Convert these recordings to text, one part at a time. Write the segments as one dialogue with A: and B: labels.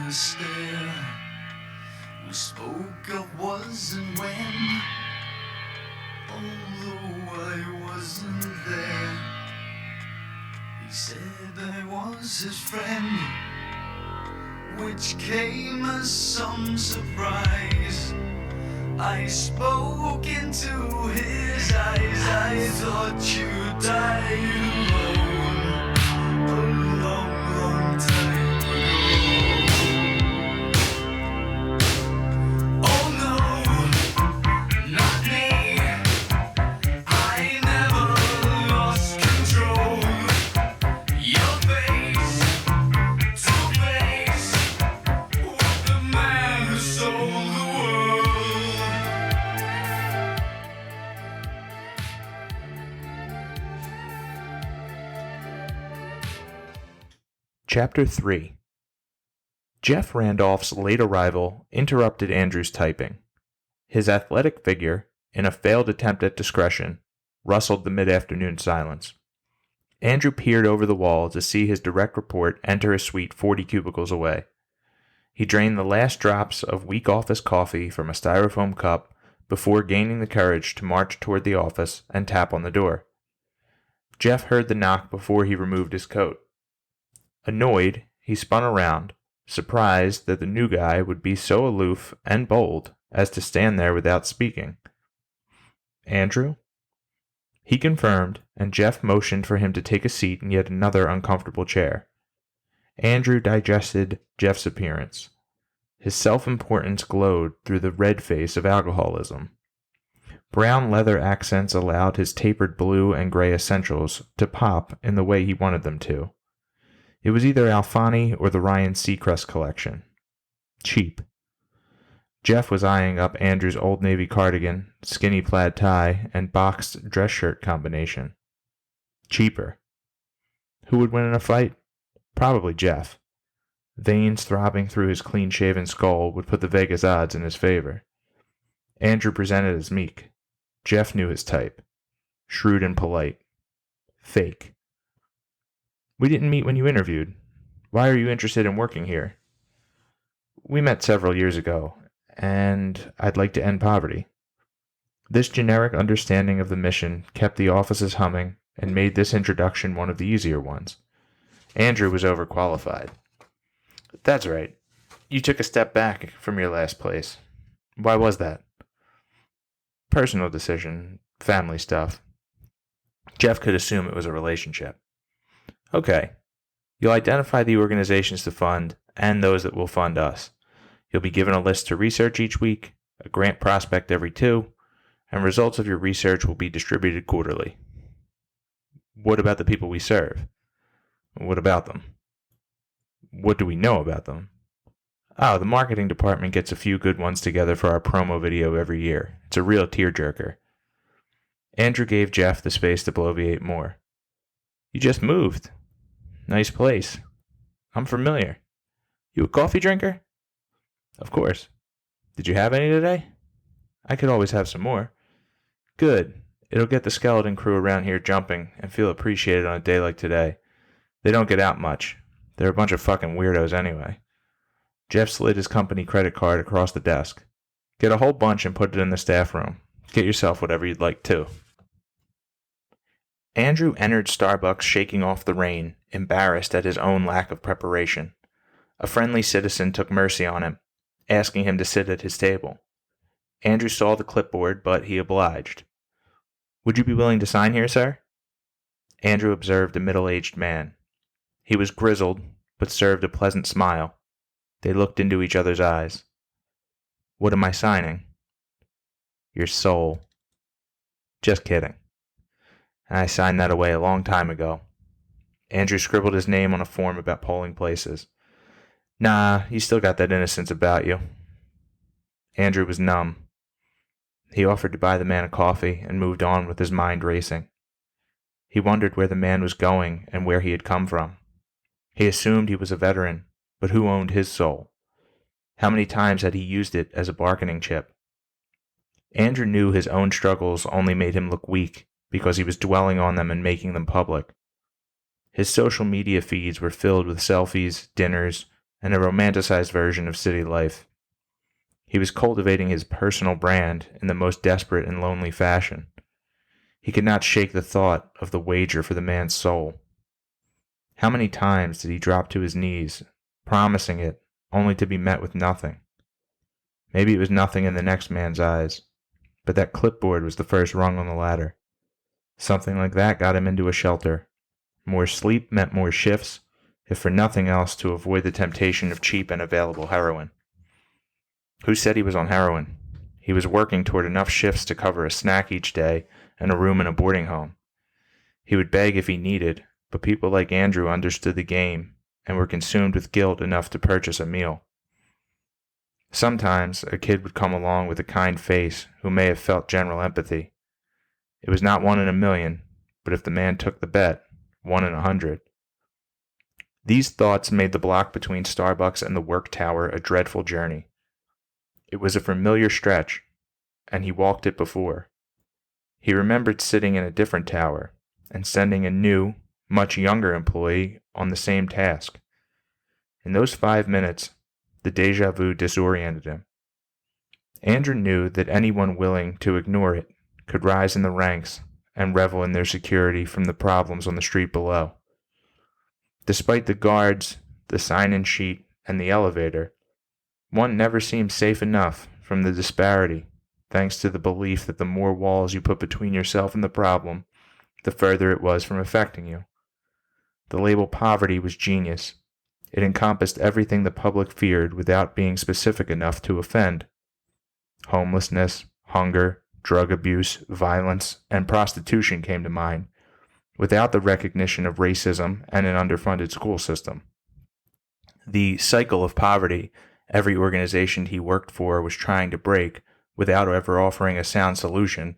A: was there. We spoke of was and when, although I wasn't there. He said I was his friend, which came as some surprise. I spoke into his eyes. I thought you died alone a long, long time ago. Oh no, not me. I never lost control. Your face to face with the man who sold the world.
B: Chapter 3. Jeff Randolph's late arrival interrupted Andrew's typing. His athletic figure, in a failed attempt at discretion, rustled the mid-afternoon silence. Andrew peered over the wall to see his direct report enter his suite 40 cubicles away. He drained the last drops of weak office coffee from a styrofoam cup before gaining the courage to march toward the office and tap on the door. Jeff heard the knock before he removed his coat. Annoyed, he spun around, surprised that the new guy would be so aloof and bold as to stand there without speaking. Andrew? He confirmed, and Jeff motioned for him to take a seat in yet another uncomfortable chair. Andrew digested Jeff's appearance. His self-importance glowed through the red face of alcoholism. Brown leather accents allowed his tapered blue and gray essentials to pop in the way he wanted them to. It was either Alfani or the Ryan Seacrest collection. Cheap. Jeff was eyeing up Andrew's Old Navy cardigan, skinny plaid tie, and boxed dress shirt combination. Cheaper. Who would win in a fight? Probably Jeff. Veins throbbing through his clean-shaven skull would put the Vegas odds in his favor. Andrew presented as meek. Jeff knew his type. Shrewd and polite. Fake. We didn't meet when you interviewed. Why are you interested in working here? We met several years ago, and I'd like to end poverty. This generic understanding of the mission kept the offices humming and made this introduction one of the easier ones. Andrew was overqualified. That's right. You took a step back from your last place. Why was that? Personal decision, family stuff. Jeff could assume it was a relationship. Okay. You'll identify the organizations to fund and those that will fund us. You'll be given a list to research each week, a grant prospect every 2, and results of your research will be distributed quarterly. What about the people we serve? What about them? What do we know about them? Oh, the marketing department gets a few good ones together for our promo video every year. It's a real tearjerker. Andrew gave Jeff the space to bloviate more. You just moved. Nice place. I'm familiar. You a coffee drinker? Of course. Did you have any today? I could always have some more. Good. It'll get the skeleton crew around here jumping and feel appreciated on a day like today. They don't get out much. They're a bunch of fucking weirdos anyway. Jeff slid his company credit card across the desk. Get a whole bunch and put it in the staff room. Get yourself whatever you'd like too. Andrew entered Starbucks shaking off the rain, embarrassed at his own lack of preparation. A friendly citizen took mercy on him, asking him to sit at his table. Andrew saw the clipboard, but he obliged. Would you be willing to sign here, sir? Andrew observed a middle-aged man. He was grizzled, but served a pleasant smile. They looked into each other's eyes. What am I signing? Your soul. Just kidding. I signed that away a long time ago. Andrew scribbled his name on a form about polling places. Nah, you still got that innocence about you. Andrew was numb. He offered to buy the man a coffee and moved on with his mind racing. He wondered where the man was going and where he had come from. He assumed he was a veteran, but who owned his soul? How many times had he used it as a bargaining chip? Andrew knew his own struggles only made him look weak because he was dwelling on them and making them public. His social media feeds were filled with selfies, dinners, and a romanticized version of city life. He was cultivating his personal brand in the most desperate and lonely fashion. He could not shake the thought of the wager for the man's soul. How many times did he drop to his knees, promising it, only to be met with nothing? Maybe it was nothing in the next man's eyes, but that clipboard was the first rung on the ladder. Something like that got him into a shelter. More sleep meant more shifts, if for nothing else to avoid the temptation of cheap and available heroin. Who said he was on heroin? He was working toward enough shifts to cover a snack each day and a room in a boarding home. He would beg if he needed, but people like Andrew understood the game and were consumed with guilt enough to purchase a meal. Sometimes a kid would come along with a kind face who may have felt general empathy. It was not 1 in a million, but if the man took the bet, 1 in 100. These thoughts made the block between Starbucks and the work tower a dreadful journey. It was a familiar stretch, and he walked it before. He remembered sitting in a different tower and sending a new, much younger employee on the same task. In those 5 minutes, the déjà vu disoriented him. Andrew knew that anyone willing to ignore it could rise in the ranks and revel in their security from the problems on the street below. Despite the guards, the sign-in sheet, and the elevator, one never seemed safe enough from the disparity, thanks to the belief that the more walls you put between yourself and the problem, the further it was from affecting you. The label poverty was genius. It encompassed everything the public feared without being specific enough to offend. Homelessness, hunger, drug abuse, violence, and prostitution came to mind, without the recognition of racism and an underfunded school system. The cycle of poverty every organization he worked for was trying to break, without ever offering a sound solution,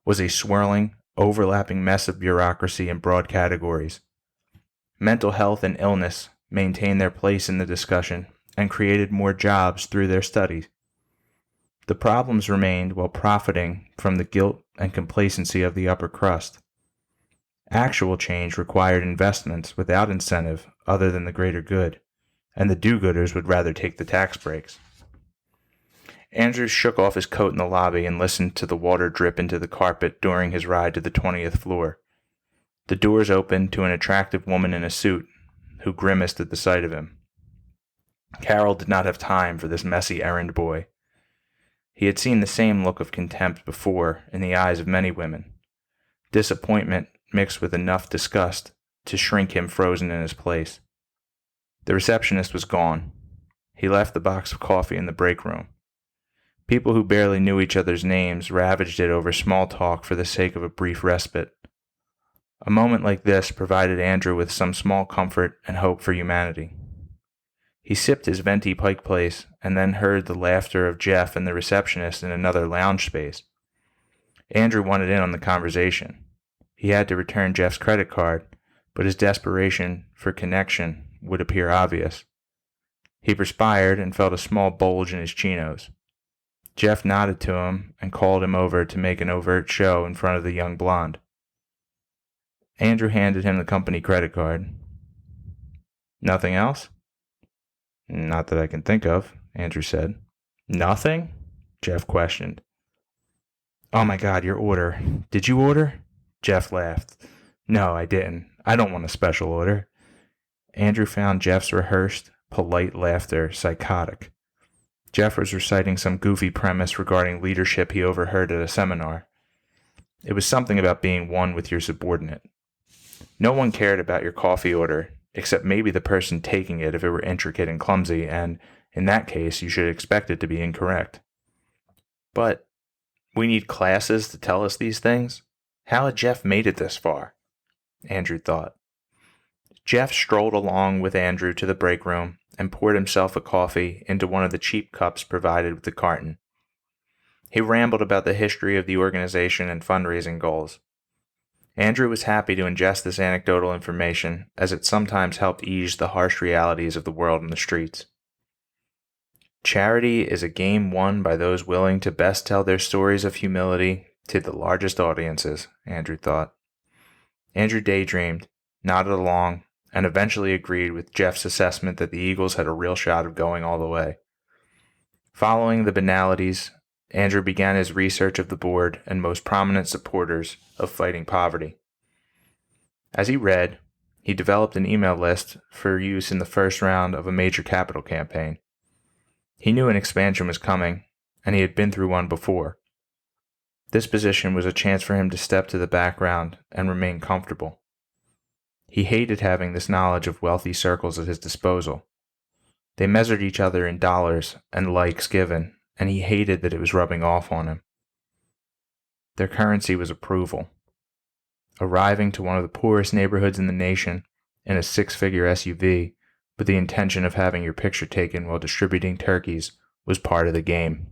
B: was a swirling, overlapping mess of bureaucracy in broad categories. Mental health and illness maintained their place in the discussion and created more jobs through their studies. The problems remained while profiting from the guilt and complacency of the upper crust. Actual change required investments without incentive other than the greater good, and the do-gooders would rather take the tax breaks. Andrews shook off his coat in the lobby and listened to the water drip into the carpet during his ride to the 20th floor. The doors opened to an attractive woman in a suit, who grimaced at the sight of him. Carol did not have time for this messy errand boy. He had seen the same look of contempt before in the eyes of many women, disappointment mixed with enough disgust to shrink him frozen in his place. The receptionist was gone. He left the box of coffee in the break room. People who barely knew each other's names ravaged it over small talk for the sake of a brief respite. A moment like this provided Andrew with some small comfort and hope for humanity. He sipped his venti Pike Place and then heard the laughter of Jeff and the receptionist in another lounge space. Andrew wanted in on the conversation. He had to return Jeff's credit card, but his desperation for connection would appear obvious. He perspired and felt a small bulge in his chinos. Jeff nodded to him and called him over to make an overt show in front of the young blonde. Andrew handed him the company credit card. Nothing else? Not that I can think of, Andrew said. Nothing? Jeff questioned. Oh my God, your order. Did you order? Jeff laughed. No, I didn't. I don't want a special order. Andrew found Jeff's rehearsed, polite laughter psychotic. Jeff was reciting some goofy premise regarding leadership he overheard at a seminar. It was something about being one with your subordinate. No one cared about your coffee order, except maybe the person taking it if it were intricate and clumsy, and in that case you should expect it to be incorrect. But we need classes to tell us these things? How had Jeff made it this far? Andrew thought. Jeff strolled along with Andrew to the break room and poured himself a coffee into one of the cheap cups provided with the carton. He rambled about the history of the organization and fundraising goals. Andrew was happy to ingest this anecdotal information, as it sometimes helped ease the harsh realities of the world in the streets. Charity is a game won by those willing to best tell their stories of humility to the largest audiences, Andrew thought. Andrew daydreamed, nodded along, and eventually agreed with Jeff's assessment that the Eagles had a real shot of going all the way. Following the banalities, Andrew began his research of the board and most prominent supporters of fighting poverty. As he read, he developed an email list for use in the first round of a major capital campaign. He knew an expansion was coming, and he had been through one before. This position was a chance for him to step to the background and remain comfortable. He hated having this knowledge of wealthy circles at his disposal. They measured each other in dollars and likes given, and he hated that it was rubbing off on him. Their currency was approval. Arriving to one of the poorest neighborhoods in the nation in a 6-figure SUV with the intention of having your picture taken while distributing turkeys was part of the game.